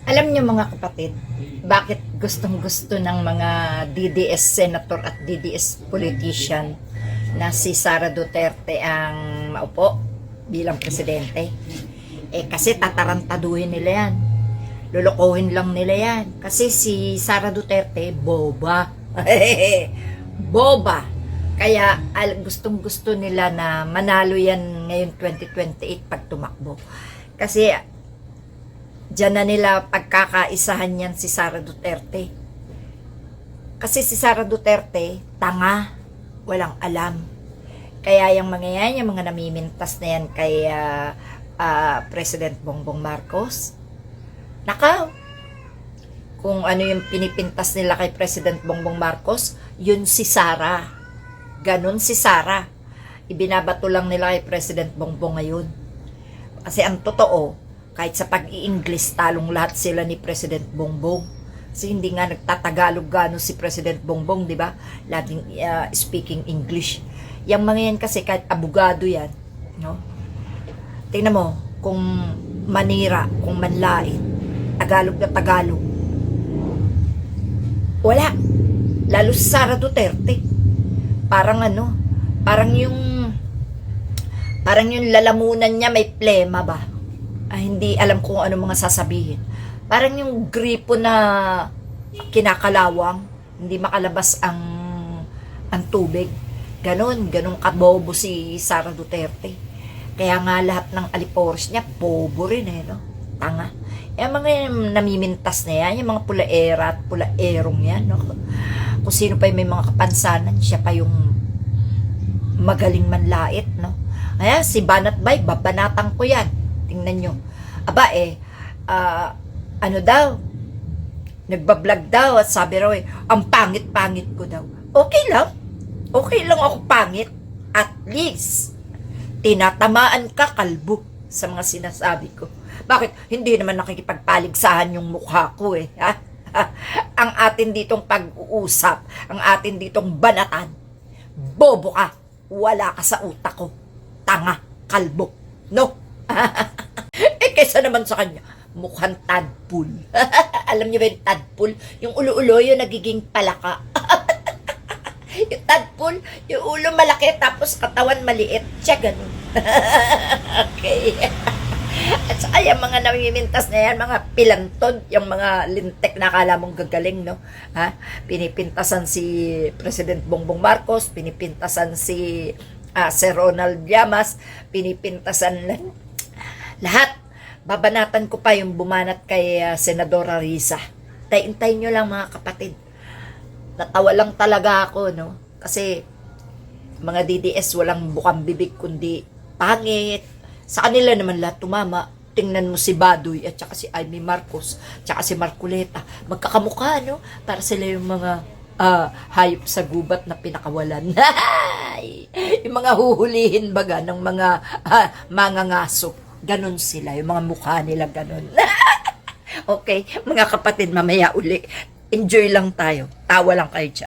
Alam niyo mga kapatid, bakit gustong-gusto ng mga DDS senator at DDS politician na si Sara Duterte ang maupo bilang presidente? Kasi tatarantaduhin nila yan. Lulukohin lang nila yan. Kasi si Sara Duterte, boba. Boba. Kaya gustong-gusto nila na manalo yan ngayon 2028 pag tumakbo. Kasi diyan na nila pagkakaisahan yan si Sara Duterte. Kasi si Sara Duterte, tanga, walang alam. Kaya yung mga yan, yung mga namimintas na yan kay President Bongbong Marcos, nakaw, kung ano yung pinipintas nila kay President Bongbong Marcos, yun si Sara. Ganon si Sara. Ibinabato lang nila kay President Bongbong ngayon. Kasi ang totoo, kahit sa pag-i-English, talong lahat sila ni President Bongbong. Kasi hindi nga nagtatagalog gano si President Bongbong, di ba? Laging speaking English. Yang mga yan kasi kahit abogado yan, no? Tingnan mo, kung manira, kung manlait, Tagalog na Tagalog. Wala. Lalo si Sara Duterte. Parang parang yung lalamunan niya may plema ba? Hindi alam kung ano mga sasabihin. Parang yung gripo na kinakalawang, hindi makalabas ang tubig. Ganon kabobo si Sara Duterte. Kaya nga lahat ng alipores niya, bobo rin no? Tanga. Yung mga namimintas na yan, yung mga pulaera at pulaerong yan, no? Kung sino pa yung may mga kapansanan, siya pa yung magaling manlait, no? Kaya si Banat Bay, babanatan ko yan. Tingnan nyo. Aba ano daw, nagbablog daw at sabi raw ang pangit-pangit ko daw. Okay lang ako pangit. At least, tinatamaan ka kalbo sa mga sinasabi ko. Bakit? Hindi naman nakikipagpaligsahan yung mukha ko ha? Ang atin ditong pag-uusap, ang atin ditong banatan, bobo ka, wala ka sa utak ko, tanga, kalbo, no? Kaysa naman sa kanya, mukhang tadpole. Alam niyo ba yung tadpole? Yung ulo-ulo yung nagiging palaka. Yung tadpole, yung ulo malaki tapos katawan maliit. Siya ganun. Okay. At saka yung mga namimintas na yan, mga pilantod, yung mga lintek na akala mong gagaling, no? Pinipintasan si President Bongbong Marcos, pinipintasan si Sir Ronald Llamas, pinipintasan lahat. Babanatan ko pa yung bumanat kay Senadora Risa. Tayin-tayin nyo lang mga kapatid. Natawa lang talaga ako, no? Kasi mga DDS walang bukang bibig kundi pangit. Sa kanila naman lahat tumama. Tingnan mo si Baduy at saka si Amy Marcos, tsaka si Marcoleta. Magkakamukha, no? Para sila yung mga hayop sa gubat na pinakawalan. Yung mga huhulihin baga ng mga mangangaso. Ganon sila, yung mga mukha nila ganon. Okay, mga kapatid, mamaya uli. Enjoy lang tayo. Tawa lang kayo dyan.